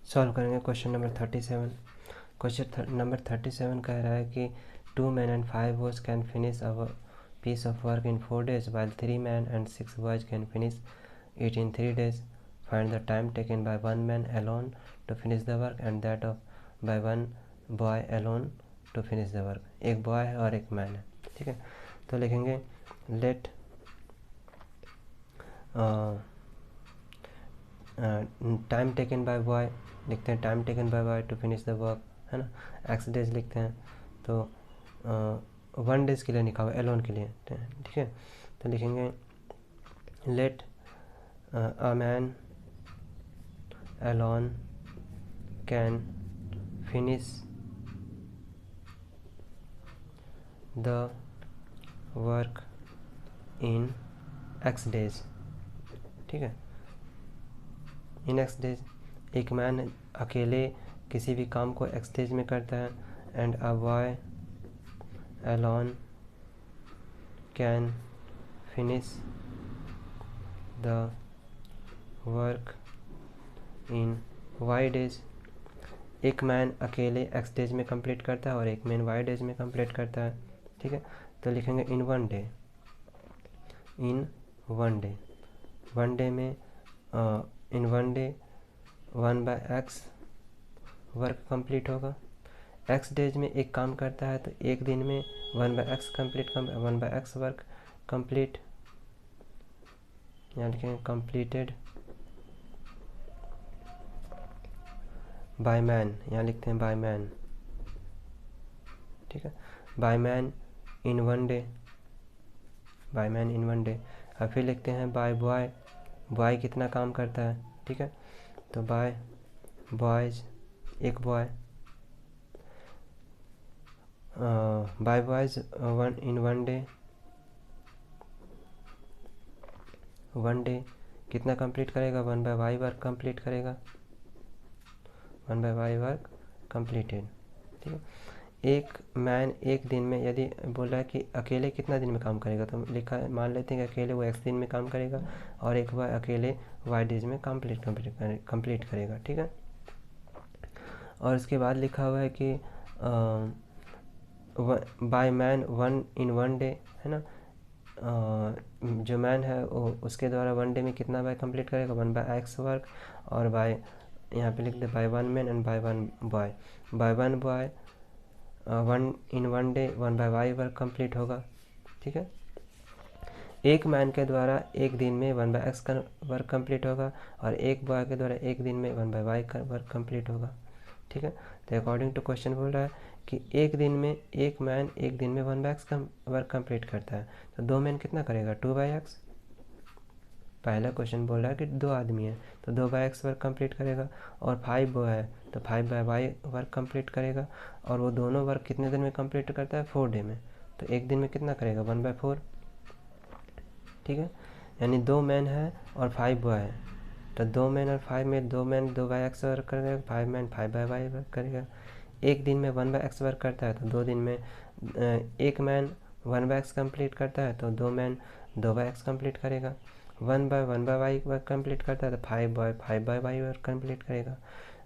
Solve करेंगे question number 37। Question number 37 कह रहा है कि 2 men and 5 boys can finish a piece of work in 4 days while 3 men and 6 boys can finish it in 3 days. Find the time taken by 1 man alone to finish the work and that of by 1 boy alone to finish the work. एक boy है और एक man है, ठीक है। तो लिखेंगे let time taken by boy, लिखते हैं time taken by boy to finish the work, है ना। एक्स डेज लिखते हैं, तो 1 डेज के लिए लिखा हुआ एलोन के लिए, ठीक है। तो लिखेंगे let a man alone can finish the work in x days, ठीक है। इन एक्स डेज, एक मैन अकेले किसी भी काम को एक्स डेज में करता है, and a boy alone can finish the work in y days. एक मैन अकेले एक्स डेज में कंप्लीट करता है और एक मैन वाई डेज में कंप्लीट करता है, ठीक है। तो लिखेंगे इन 1 डे, इन 1 डे, 1 डे में इन 1 डे 1/x वर्क कंप्लीट होगा। एक्स डेज में एक काम करता है तो एक दिन में 1/x वर्क कंप्लीट, यहाँ लिखेंगे कंप्लीटेड बाय मैन, यहाँ लिखते हैं बाय मैन, ठीक है। By man in 1 day, by man in 1 day. अब फिर लिखते हैं बाय बॉय, बॉय कितना काम करता है, ठीक है। तो बाय बॉयज, एक boy, by boys in 1 day, 1 day कितना कंप्लीट करेगा, 1/y वर्क कंप्लीट करेगा, 1/y वर्क कंप्लीटेड, ठीक है। एक मैन एक दिन में, यदि बोल रहा है कि अकेले कितना दिन में काम करेगा, तो लिखा मान लेते हैं कि अकेले वो x दिन में काम करेगा और एक बार अकेले y डेज में कंप्लीट करेगा, ठीक है। और उसके बाद लिखा हुआ है कि बाय मैन 1 डे, है ना। जो मैन है वो उसके द्वारा 1 डे में कितना बाय कंप्लीट करेगा, 1/x वर्क, और बाय यहाँ पे लिख दे by 1 man and by 1 boy, by 1 boy 1 day 1/y work complete होगा, ठीक है। एक मैन के द्वारा एक दिन में 1/x का वर्क कंप्लीट होगा और एक बॉय के द्वारा एक दिन में 1/y का वर्क कंप्लीट होगा, ठीक है। तो अकॉर्डिंग टू क्वेश्चन बोल रहा है कि एक दिन में एक मैन एक दिन में 1/x का वर्क कंप्लीट करता है, तो 2 मैन कितना करेगा, 2/x। पहला क्वेश्चन बोल रहा है कि 2 आदमी है तो 2/x वर्क कंप्लीट करेगा, और 5 बॉय है तो 5/y वर्क कंप्लीट करेगा, और वो दोनों वर्क कितने दिन में कंप्लीट करता है, 4 डे में। तो एक दिन में कितना करेगा, 1/4, ठीक है। यानी 2 मैन है और 5 बॉय है, तो 2 मैन और 5 में 2 मैन 2/x वर्क करेगा, 5 मैन 5/y वर्क करेगा। एक दिन में 1/x वर्क करता है तो 2 दिन में एक मैन 1/x कंप्लीट करता है तो 2 मैन 2/x कंप्लीट करेगा। 1/y वर्क कंप्लीट करता है तो 5 बॉय 5/y वर्क कंप्लीट करेगा।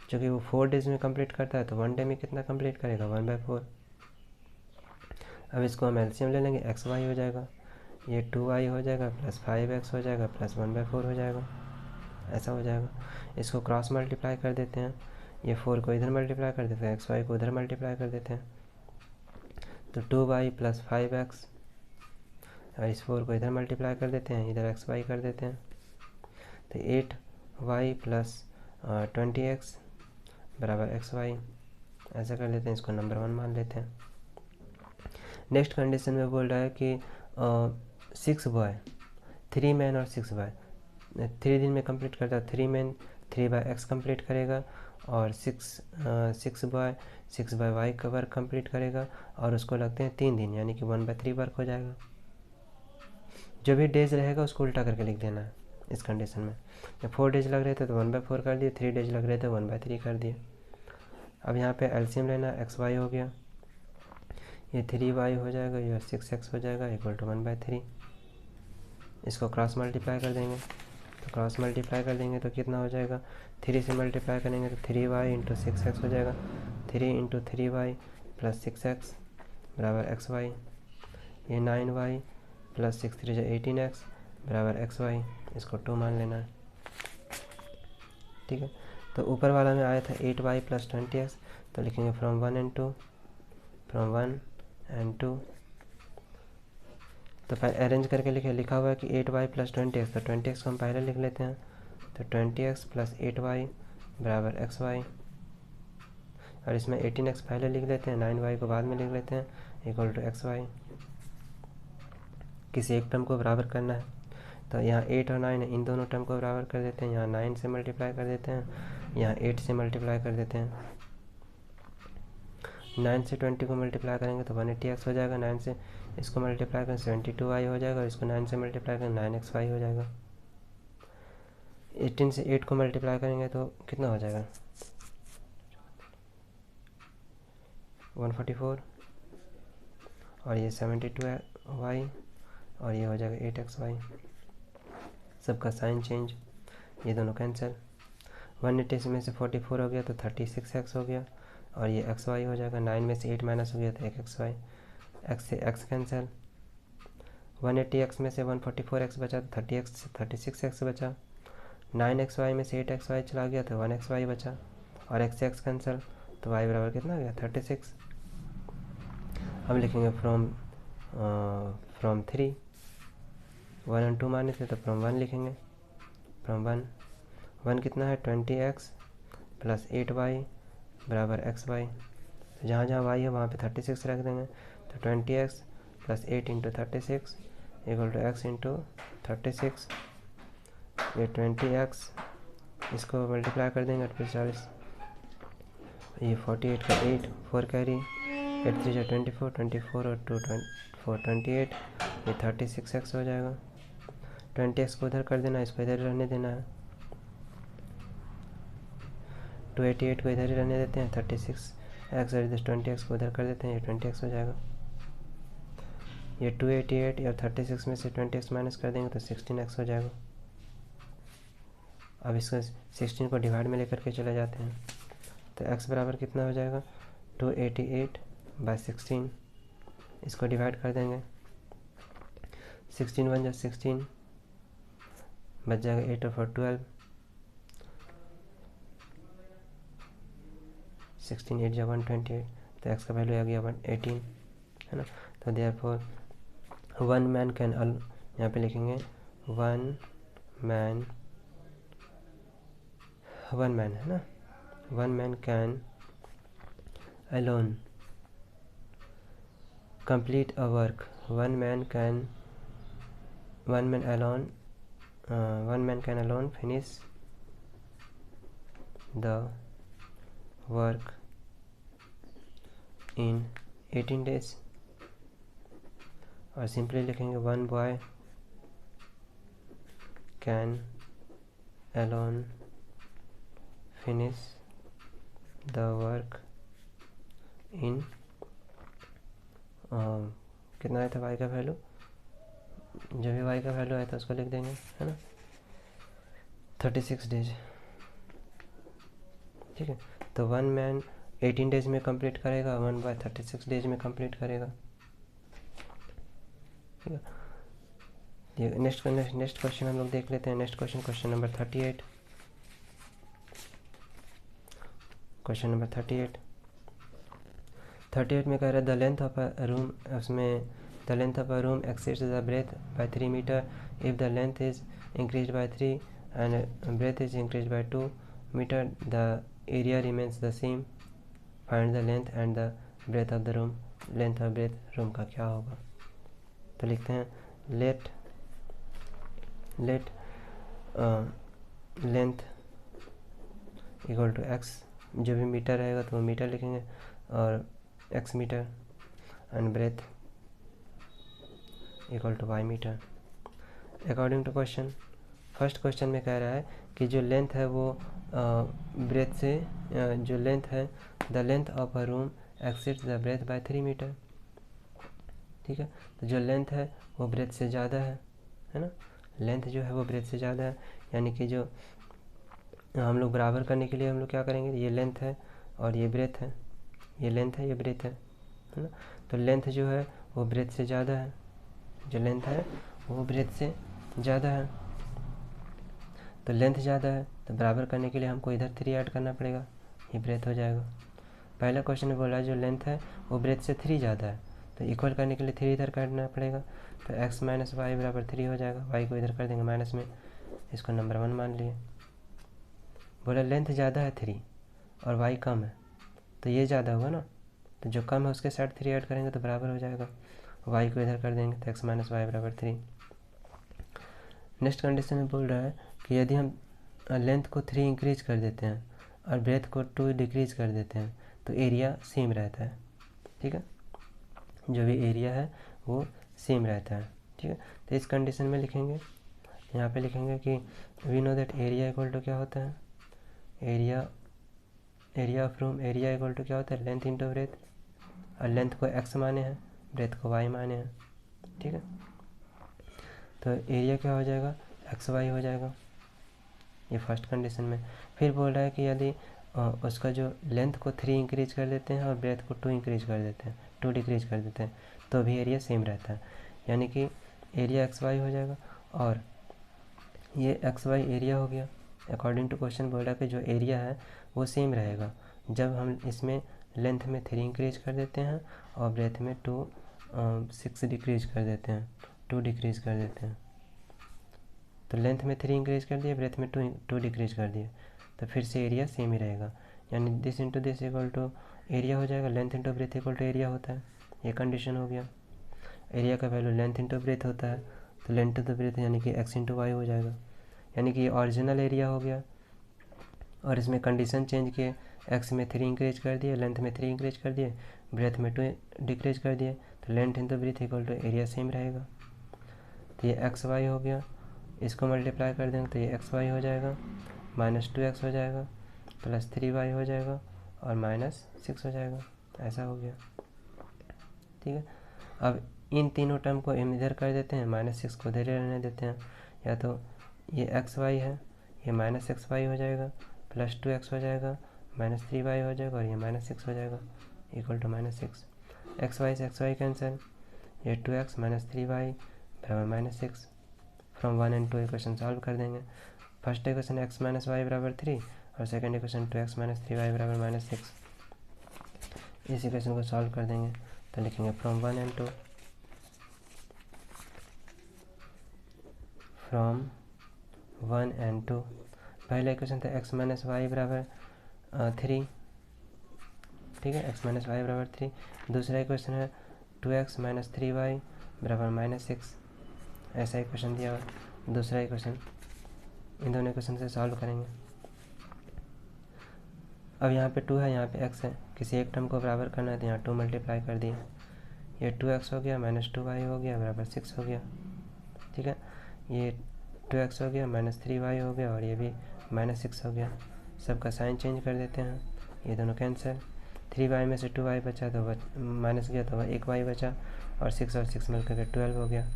जो कि वो 4 डेज में कंप्लीट करता है तो 1 डे में कितना कंप्लीट करेगा, 1/4। अब इसको हम एलसीएम ले लेंगे, xy हो जाएगा, ये 2y हो जाएगा प्लस 5x हो जाएगा प्लस 1/4 हो जाएगा, ऐसा हो जाएगा। इसको क्रॉस मल्टीप्लाई कर देते हैं, ये 4 को इधर मल्टीप्लाई कर देते हैं, xy को इधर मल्टीप्लाई कर देते हैं, तो 2y प्लस 5x, और इस 4 को इधर मल्टीप्लाई कर देते हैं, इधर xy कर देते हैं, तो 8y प्लस 20x बराबर xy, ऐसा कर लेते हैं। इसको नंबर 1 मान लेते हैं। नेक्स्ट कंडीशन में बोल रहा है कि 6 बॉय, 3 मैन और 6 बॉय 3 दिन में कंप्लीट करता है, 3 मैन 3/x कंप्लीट करेगा, और 6 बॉय 6/y का वर्क कंप्लीट करेगा, और उसको लगते हैं 3 दिन, यानी कि 1/3 वर्क हो जाएगा। जो भी डेज रहेगा उसको उल्टा करके लिख देना है इस कंडीशन में। जब 4 डेज लग रहे थे तो 1/4 कर दिए, 3 डेज लग रहे थे 1/3 कर दिए। अब यहाँ पे एलसीएम लेना, xy हो गया, ये 3y हो जाएगा, ये 6x हो जाएगा इक्वल टू 1/3। इसको क्रॉस मल्टीप्लाई कर देंगे, तो क्रॉस मल्टीप्लाई कर देंगे तो कितना हो जाएगा, 3 से मल्टीप्लाई करेंगे तो 3y इंटू 6x हो जाएगा। 3 इंटू 3y प्लस 6x बराबर xy। ये 9y प्लस 6 3 18x बराबर xy, इसको 2 मान लेना है। ठीक है, तो ऊपर वाला में आया था 8y प्लस 20x, तो लिखेंगे फ्रॉम 1 and 2, फ्रॉम 1 and 2। तो पहले अरेंज करके लिखा हुआ है कि 8y प्लस 20x, तो 20x को हम पहले लिख लेते हैं, तो 20x प्लस 8y बराबर xy, और इसमें 18x पहले लिख लेते हैं, 9y को बाद में लिख लेते हैं, इक्वल टू xy। किसी एक टर्म को बराबर करना है, तो यहाँ 8 और 9 इन दोनों टर्म को बराबर कर देते हैं, यहाँ 9 से मल्टीप्लाई कर देते हैं, यहाँ 8 से मल्टीप्लाई कर देते हैं। 9 से 20 को मल्टीप्लाई करेंगे तो 180x हो जाएगा, 9 से इसको मल्टीप्लाई करें 72y हो जाएगा, और इसको 9 से मल्टीप्लाई करें 9xy हो जाएगा। 18 से 8 को मल्टीप्लाई करेंगे तो कितना हो जाएगा, 144, और ये 72y, और ये हो जाएगा 8xy। सबका साइन चेंज, ये दोनों कैंसिल। 180 में से 44 हो गया तो 36x हो गया, और ये xy हो जाएगा। 9 में से 8 माइनस हो गया तो 1xy, x से x कैंसिल। 180x में से 144x बचा तो 30x से 36x बचा। 9xy में से 8xy चला गया तो 1xy बचा, और x से x कैंसिल, तो y बराबर कितना आ गया, 36। अब लिखेंगे फ्रॉम 3, 1 और 2 माने थे तो फ्रॉम 1 लिखेंगे, फ्रॉम 1 कितना है 20x प्लस 8y बराबर xy। तो जहाँ जहाँ y है वहाँ पे 36 रख देंगे, तो 20x plus 8 into 36 equal to x into 36। ये 20x, इसको मल्टीप्लाई कर देंगे 8 × 40, ये 48 का 8, 4 कैरी, 8 3 24, 24 और 2 4 28, ये 36x हो जाएगा। 20x को उधर कर देना, इसको इधर रहने देना है। 288 को इधर ही रहने देते हैं, 36x और इधर 20x को उधर कर देते हैं, ये 20x हो जाएगा। ये 288 और 36 में से 20x माइनस कर देंगे तो 16x हो जाएगा। अब इसको 16 को डिवाइड में लेकर के चले जाते हैं, तो x बराबर कितना हो जाएगा, 288/16। इसको डिवाइड कर देंगे, 16 1 जा 16, बच जाएगा 8 और 4 12, 16 8 जा 128, तो x का वैल्यू आ गया 118, है ना। तो देयरफॉर वन मैन कैन, यहाँ पे लिखेंगे वन मैन है ना, one man can alone complete a work, one man can alone finish the work in 18 days। और सिंपली लिखेंगे one boy can alone finish the work इन, कितना आया था y का वैल्यू, जो भी y का वैल्यू आया था उसको लिख देंगे, है ना, 36 days। ठीक है, तो वन मैन 18 days में कंप्लीट करेगा, वन बॉय 36 days में कंप्लीट करेगा। ठीक है, ये नेक्स्ट क्वेश्चन हम लोग देख लेते हैं। Next question number 38। Question number 38 में कह रहा है the length of a room, उसमें the length of a room exceeds the breadth by 3 metre if the length is increased by 3 and breadth is increased by 2 metre, the area remains the same, find the length and the breadth of the room. Length और breadth room का क्या होगा, तो लिखते हैं late length equal to x, जो भी metre रहेगा तो वो मीटर लिखेंगे, और x metre, and breadth equal to y metre according to question. First question में कह रहा है कि जो लेंथ है वो ब्रेथ से, जो लेंथ है the length of a room exceeds the breadth by 3 metre. ठीक है, तो जो लेंथ है वो ब्रेथ से ज़्यादा है ना, लेंथ जो है वो ब्रेथ से ज़्यादा है, यानी कि जो हम लोग बराबर करने के लिए हम लोग क्या करेंगे, ये लेंथ है और ये ब्रेथ है, ये लेंथ है ये ब्रेथ है ना। तो लेंथ जो है वो ब्रेथ से ज़्यादा है, जो लेंथ है वो ब्रेथ से ज़्यादा है। तो लेंथ ज़्यादा है तो बराबर करने के लिए हमको इधर 3 ऐड करना पड़ेगा, ये ब्रेथ हो जाएगा। पहला क्वेश्चन में बोला जो लेंथ है वो ब्रेथ से 3 ज़्यादा है, तो इक्वल करने के लिए 3 इधर करना पड़ेगा, तो x माइनस वाई बराबर 3 हो जाएगा। y को इधर कर देंगे माइनस में, इसको नंबर 1 मान लिए। बोला लेंथ ज़्यादा है 3 और y कम है, तो ये ज़्यादा होगा ना, तो जो कम है उसके साथ 3 ऐड करेंगे तो बराबर हो जाएगा। y को इधर कर देंगे तो x माइनस वाई बराबर 3। नेक्स्ट कंडीशन में बोल रहा है कि यदि हम लेंथ को 3 इंक्रीज कर देते हैं और ब्रेथ को 2 डिक्रीज कर देते हैं तो एरिया सेम रहता है, ठीक है, जो भी एरिया है वो सेम रहता है, ठीक है। तो इस कंडीशन में लिखेंगे, यहाँ पे लिखेंगे कि we know that area equal to क्या होता है, area of room, area equal to क्या होता है, लेंथ इंटू ब्रेथ, और लेंथ को x माने हैं, ब्रेथ को y माने हैं, ठीक है। तो एरिया क्या हो जाएगा, XY हो जाएगा, ये फर्स्ट कंडीशन में। फिर बोल रहा है कि यदि उसका जो लेंथ को 3 इंक्रीज कर देते हैं और ब्रेथ को 2 इंक्रीज कर देते हैं, 2 डिक्रीज कर देते हैं, तो भी एरिया सेम रहता है, यानी कि एरिया XY हो जाएगा और ये XY एरिया हो गया। अकॉर्डिंग टू क्वेश्चन बोल रहा है कि जो एरिया है वो सेम रहेगा जब हम इसमें लेंथ में 3 इंक्रीज कर देते हैं और ब्रेथ में 6 डिक्रीज कर देते हैं, 2 डिक्रीज कर देते हैं। तो लेंथ में 3 इंक्रीज कर दिए, ब्रेथ में 2 डिक्रीज कर दिए, तो फिर से एरिया सेम ही रहेगा, यानी this into this equal to area हो जाएगा, length into breadth equal to area होता है, ये कंडीशन हो गया। एरिया का वैल्यू लेंथ इंटू ब्रेथ होता है, तो लेंथ इंटू ब्रेथ यानी कि x इंटू वाई हो जाएगा, यानी कि ये ओरिजिनल एरिया हो गया। और इसमें कंडीशन चेंज किए, x में 3 इंक्रीज कर दिए, लेंथ में 3 इंक्रीज कर दिए, ब्रेथ में 2 डिक्रीज कर दिए, तो length into breadth equal to area same रहेगा। तो ये XY हो गया, इसको मल्टीप्लाई कर देंगे तो ये XY हो जाएगा, -2x हो जाएगा, +3y हो जाएगा और -6 हो जाएगा, ऐसा हो गया, ठीक है। अब इन तीनों टर्म को हम इधर कर देते हैं, -6 को इधर रहने देते हैं, या तो ये XY है, ये -XY हो जाएगा, +2x हो जाएगा, -3y हो जाएगा और ये -6 हो जाएगा, इक्वल टू -6। XY से XY कैंसिल, ये 2x - 3y बराबर -6। फ्रॉम 1 and 2 इक्वेशन सॉल्व कर देंगे। First equation x minus y बराबर 3 और सेकेंड इक्वेशन 2x - 3y बराबर -6। इस इक्वेशन को सॉल्व कर देंगे तो लिखेंगे फ्रॉम 1 and 2, फ्रॉम 1 and 2। पहला इक्वेशन था x माइनस वाई बराबर 3, ठीक है, x माइनस वाई बराबर 3। दूसरा इक्वेशन है 2x - 3y बराबर -6, ऐसा इक्वेशन दिया हुआ। दूसरा इक्वेशन, इन दोनों इक्वेशन से सॉल्व करेंगे। अब यहाँ पे 2 है, यहाँ पे x है, किसी एक टर्म को बराबर करना है तो यहाँ 2 मल्टीप्लाई कर दिया, ये 2x हो गया, -2y हो गया बराबर 6 हो गया, ठीक है। ये 2x हो गया, -3y हो गया और ये भी -6 हो गया। सबका साइन चेंज कर देते हैं, ये दोनों कैंसिल, 3y में से 2y बचा तो माइनस गया तो 1y बचा और 6 मिलकर के 12 हो गया,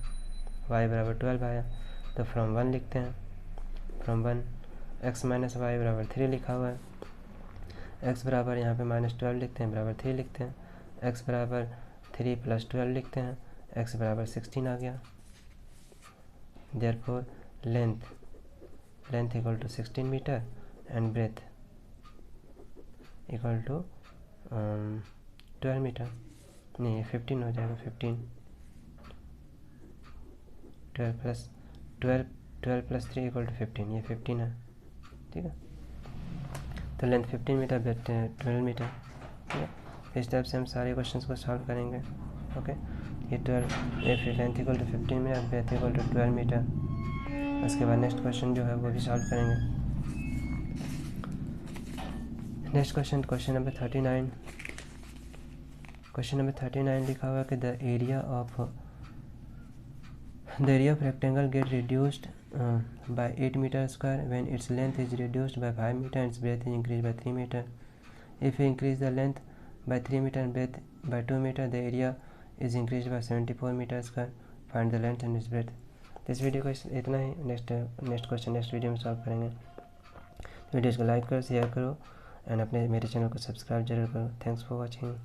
y बराबर 12 आया। तो फ्रॉम 1 लिखते हैं, फ्रॉम 1 x माइनस वाई बराबर 3 लिखा हुआ है, x बराबर यहाँ पे -12 लिखते हैं, बराबर 3 लिखते हैं, x बराबर 3 + 12 लिखते हैं, x बराबर 16 आ गया। Therefore length equal to 16 metre and breadth equal to 12 metre, नहीं 15 हो जाएगा, 15, 12 + 3 = 15, ये 15 है, ठीक है। तो लेंथ 15 मीटर, ब्रेथ 12 मीटर, ठीक है। इस टाइप से हम सारे क्वेश्चंस को सॉल्व करेंगे, ओके। ये 12 length equal to 15 metre, breadth equal to 12 metre. उसके बाद नेक्स्ट क्वेश्चन जो है वो भी सॉल्व करेंगे। Next question number 39। Question number 39 लिखा हुआ है कि the area of rectangle get reduced by 8 meter square when its length is reduced by 5 meter and its breadth is increased by 3 meter. If we increase the length by 3 meter and breadth by 2 meter, the area is increased by 74 meter square. Find the length and its breadth. तो इस video को इतना ही। Next question next video में solve करेंगे। Videos को like करो, share करो and अपने मेरे चैनल को सब्सक्राइब जरूर करो। Thanks for watching.